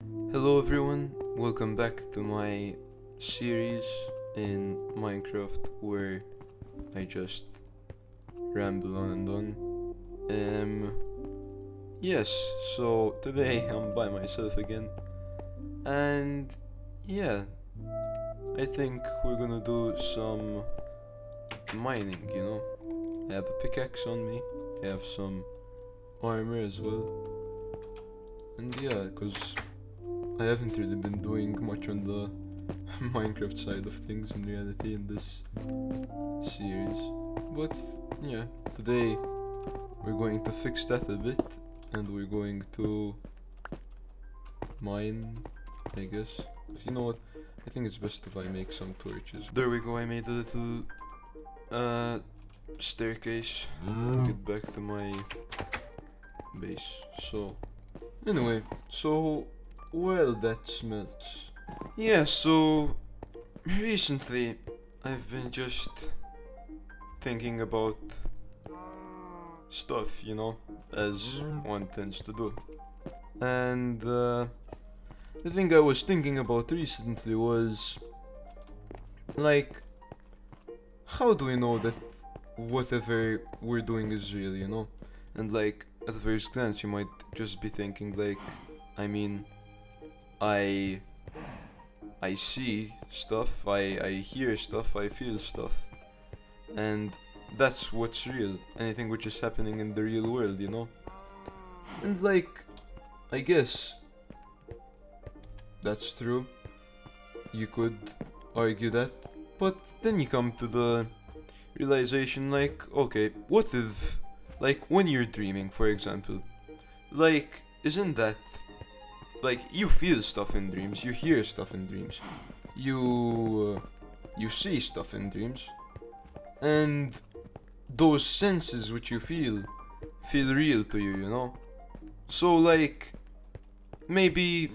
Hello everyone, welcome back to my series in Minecraft where I just ramble on and on. Yes, so today I'm by myself again, and yeah, I think we're gonna do some mining. I have a pickaxe on me, I have some armor as well, and yeah, because I haven't really been doing much on the Minecraft side of things in reality in this series. But yeah, today we're going to fix that a bit and we're going to mine, I guess. You know what? I think it's best if I make some torches. There we go, I made a little staircase to get back to my base. So, anyway, while that smelts. Yeah, so recently I've been just thinking about stuff, as one tends to do. And the thing I was thinking about recently was like, how do we know that whatever we're doing is real? And like, at first glance, you might just be thinking, like, I mean, I I see stuff, I hear stuff, I feel stuff. And that's what's real. Anything which is happening in the real world. And like, I guess that's true. You could argue that. But then you come to the realization, like, okay, what if, like, when you're dreaming, for example, like, isn't that, like, you feel stuff in dreams, you hear stuff in dreams, you see stuff in dreams, and those senses which you feel real to you. So like, maybe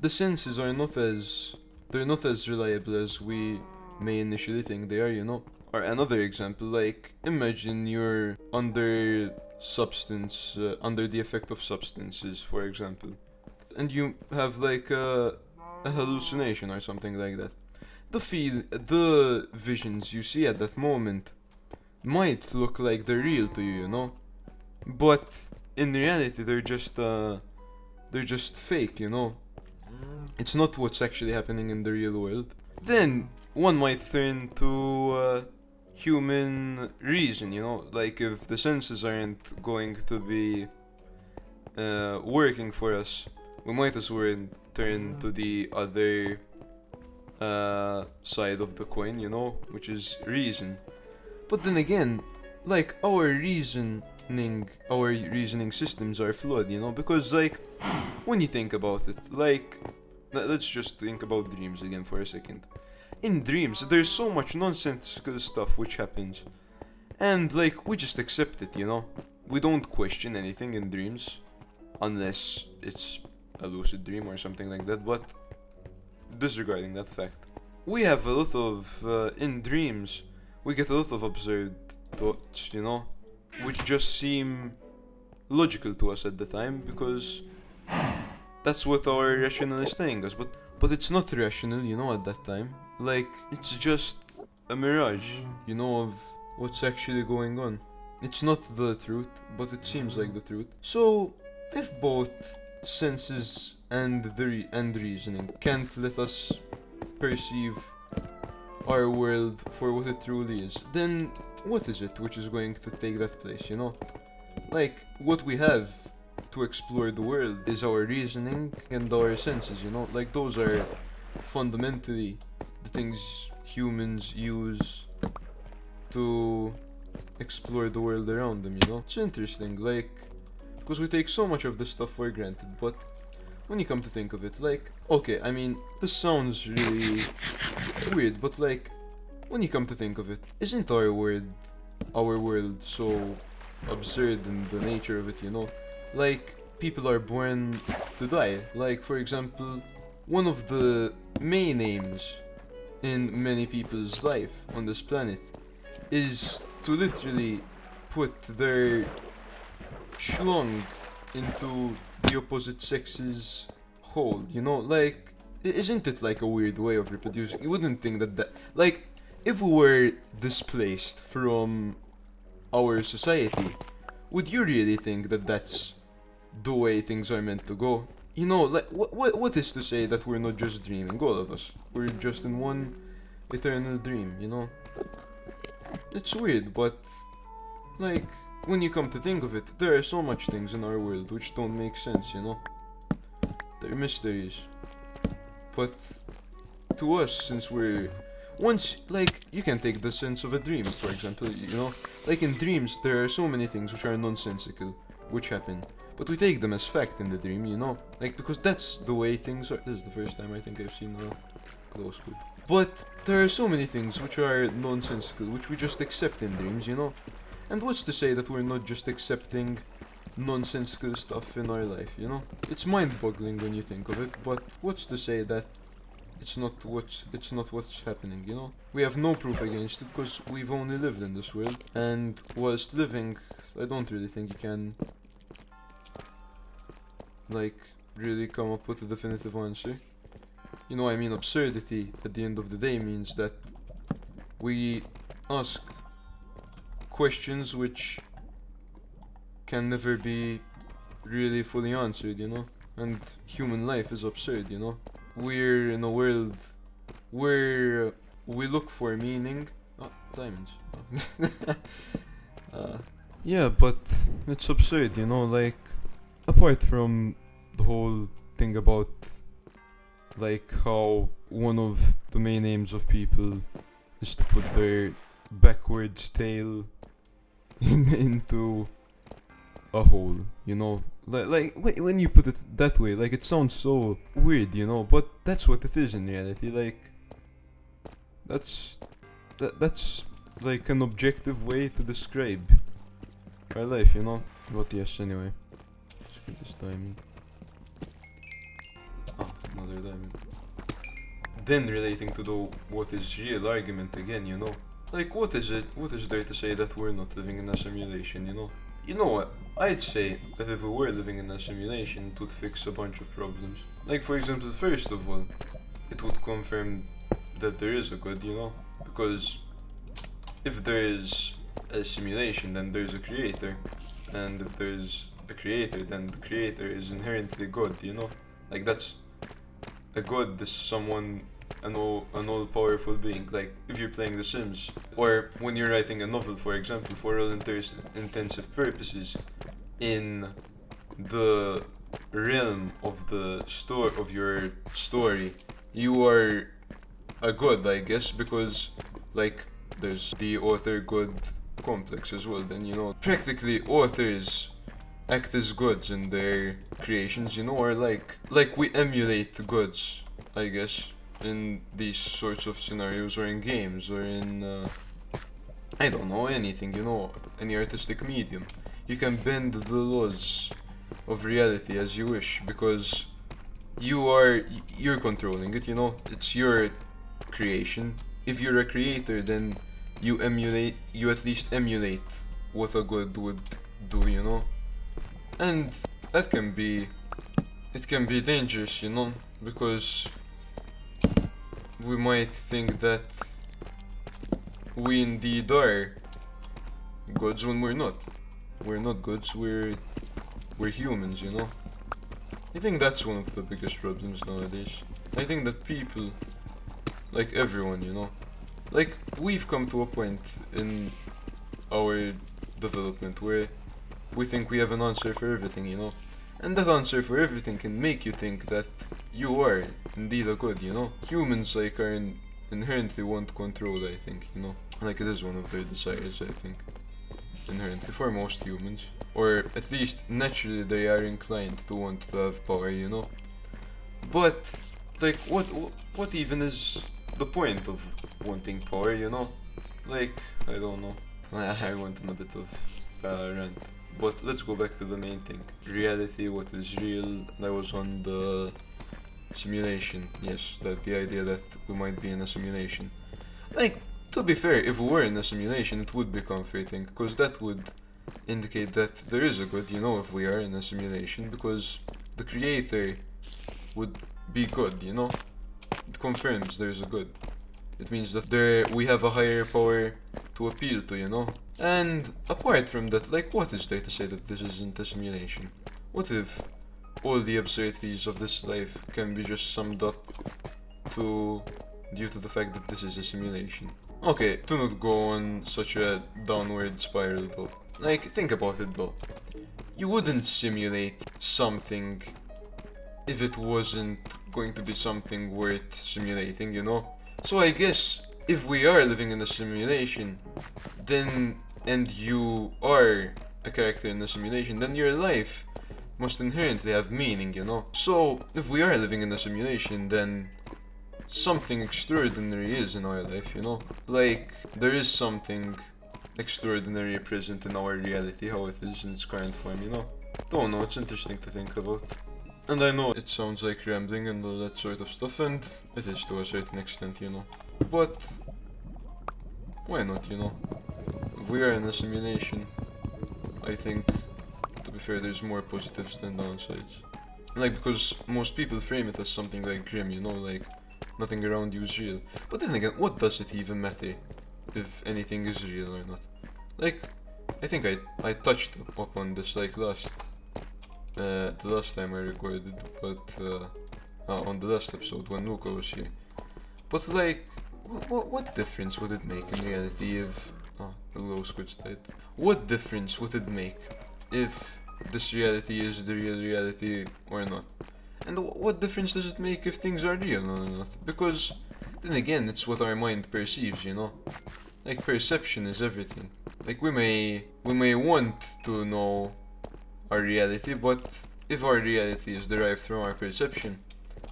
the senses are they're not as reliable as we may initially think they are. Or another example, like, imagine you're under under the effect of substances, for example, and you have like a hallucination or something like that. The visions you see at that moment might look like they're real to you, but in reality they're just fake. It's not what's actually happening in the real world. Then one might turn to human reason. Like, if the senses aren't going to be working for us, we might as well turn to the other side of the coin, which is reason. But then again, like, our reasoning systems are flawed, because, like, when you think about it, like, let's just think about dreams again for a second. In dreams, there's so much nonsensical stuff which happens, and like, we just accept it. We don't question anything in dreams, unless it's a lucid dream or something like that, but disregarding that fact. We have a lot of, in dreams, we get a lot of absurd thoughts, which just seem logical to us at the time because that's what our rational is telling us, but it's not rational, at that time. Like, it's just a mirage, of what's actually going on. It's not the truth, but it seems like the truth. So, if both senses and reasoning can't let us perceive our world for what it truly is, then what is it which is going to take that place? Like, what we have to explore the world is our reasoning and our senses. Like, those are fundamentally the things humans use to explore the world around them. It's interesting, like, because we take so much of this stuff for granted, but when you come to think of it, like, okay, I mean, this sounds really weird, but like, when you come to think of it, isn't our world so absurd in the nature of it? Like, people are born to die. Like, for example, one of the main aims in many people's life on this planet is to literally put their schlong into the opposite sex's whole, you know, like, isn't it like a weird way of reproducing? You wouldn't think that, like, if we were displaced from our society, would you really think that that's the way things are meant to go? You know, like, what is to say that we're not just dreaming, all of us? We're just in one eternal dream, you know? It's weird, but, like, when you come to think of it, there are so much things in our world which don't make sense, you know? They're mysteries. But, to us, since we're... Once, like, you can take the sense of a dream, for example, you know? Like, in dreams, there are so many things which are nonsensical, which happen. But we take them as fact in the dream, you know? Like, because that's the way things are. This is the first time I think I've seen a close good. But there are so many things which are nonsensical, which we just accept in dreams, you know? And what's to say that we're not just accepting nonsensical stuff in our life, you know? It's mind-boggling when you think of it, but what's to say that it's not what's happening, you know? We have no proof against it because we've only lived in this world, and whilst living, I don't really think you can, like, really come up with a definitive answer. You know, I mean, absurdity at the end of the day means that we ask questions which can never be really fully answered, you know? And human life is absurd, you know? We're in a world where we look for meaning. Oh, diamonds. Yeah, but it's absurd, you know? Like, apart from the whole thing about, like, how one of the main aims of people is to put their backwards tail into a hole, you know? Like when you put it that way, like, it sounds so weird, you know? But that's what it is in reality. Like, that's like an objective way to describe our life, you know? But yes, anyway. Let's get this diamond. Oh, another diamond. Then relating to the what is real argument again, you know? Like, what is there to say that we're not living in a simulation, you know? You know what? I'd say that if we were living in a simulation, it would fix a bunch of problems. Like, for example, first of all, it would confirm that there is a God, you know? Because if there is a simulation, then there's a creator. And if there's a creator, then the creator is inherently God, you know? Like, that's... A God is someone, an all-powerful being. Like, if you're playing The Sims, or when you're writing a novel, for example, for all intensive purposes, in the realm of the of your story, you are a god, I guess, because, like, there's the author-god complex as well. Then, you know, practically authors act as gods in their creations, you know, or like we emulate gods, I guess, in these sorts of scenarios, or in games, or in I don't know, anything, you know, any artistic medium. You can bend the laws of reality as you wish, because you're controlling it, you know? It's your creation. If you're a creator, then you at least emulate what a god would do, you know? And it can be dangerous, you know? Because we might think that we indeed are gods when we're not. We're not gods, we're humans, you know? I think that's one of the biggest problems nowadays. I think that people, like everyone, you know, like, we've come to a point in our development where we think we have an answer for everything, you know? And that answer for everything can make you think that you are indeed a god, you know? Humans, like, are inherently want control, I think, you know? Like, it is one of their desires, I think. Inherently, for most humans. Or at least, naturally, they are inclined to want to have power, you know? But, like, what even is the point of wanting power, you know? Like, I don't know. I went on a bit of rant. But let's go back to the main thing. Reality, what is real. I was on the simulation. Yes, the idea that we might be in a simulation. Like, to be fair, if we were in a simulation, it would be comforting, because that would indicate that there is a God, you know, if we are in a simulation, because the creator would be good, you know? It confirms there's a good. It means that we have a higher power to appeal to, you know? And apart from that, like, what is there to say that this isn't a simulation? What if all the absurdities of this life can be just summed up due to the fact that this is a simulation? Okay, to not go on such a downward spiral though. Like, think about it though. You wouldn't simulate something if it wasn't going to be something worth simulating, you know? So I guess if we are living in a simulation, then, and you are a character in a simulation, then your life must inherently have meaning, you know? So if we are living in a simulation, then something extraordinary is in our life, you know? Like, there is something extraordinary present in our reality, how it is in its current form, you know? Don't know, it's interesting to think about. And I know it sounds like rambling and all that sort of stuff, and it is to a certain extent, you know. But why not, you know? If we are in a simulation, I think, to be fair, there's more positives than downsides. Like, because most people frame it as something like grim, you know, like nothing around you is real. But then again, what does it even matter if anything is real or not? Like, I think I touched upon this like the last time I recorded, but on the last episode when Luca was here. But like, what difference would it make in reality if hello Squid's dead? What difference would it make if this reality is the real reality or not? And what difference does it make if things are real or not? Because then again, it's what our mind perceives, you know? Like, perception is everything. Like, we may want to know our reality, but if our reality is derived from our perception,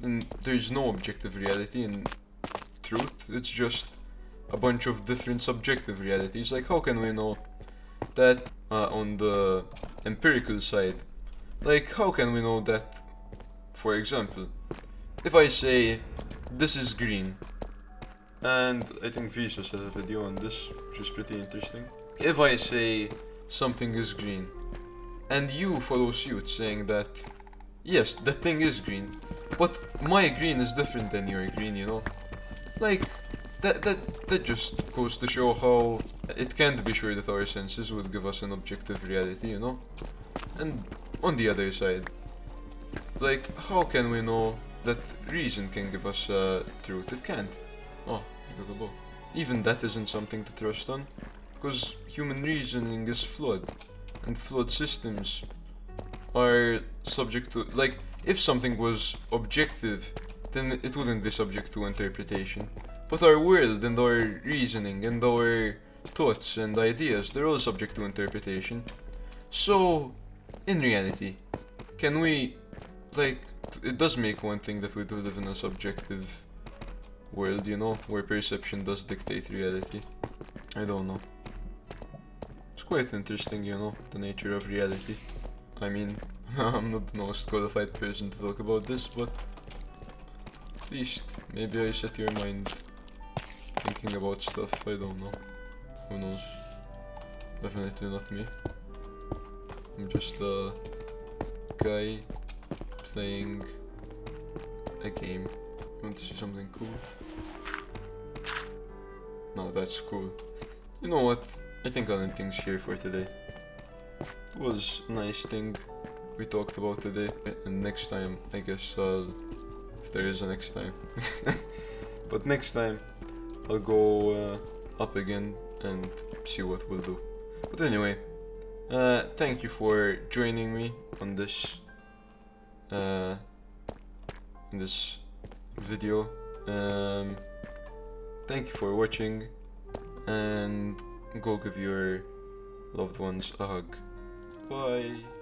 then there's no objective reality in truth. It's just a bunch of different subjective realities. Like, how can we know that on the empirical side? Like, how can we know that, for example, if I say this is green, and I think Visos has a video on this, which is pretty interesting. If I say something is green, and you follow suit saying that, yes, the thing is green, but my green is different than your green, you know? Like, that just goes to show how it can't be sure that our senses would give us an objective reality, you know? And on the other side, like, how can we know that reason can give us truth? It can't. Oh, I got a bow. Even that isn't something to trust on, because human reasoning is flawed, and flawed systems are subject to, like, if something was objective, then it wouldn't be subject to interpretation. But our world and our reasoning and our thoughts and ideas, they're all subject to interpretation. So, in reality, can we, like, it does make one thing that we do live in a subjective world, you know, where perception does dictate reality. I don't know. It's quite interesting, you know, the nature of reality. I mean, I'm not the most qualified person to talk about this, but at least maybe I set your mind thinking about stuff. I don't know. Who knows? Definitely not me. I'm just a guy playing a game. You want to see something cool? No, that's cool. You know what? I think I'll end things here for today. It was a nice thing we talked about today. And next time, I guess if there is a next time. But next time, I'll go up again and see what we'll do. But anyway, thank you for joining me on this video. Thank you for watching, and go give your loved ones a hug. Bye.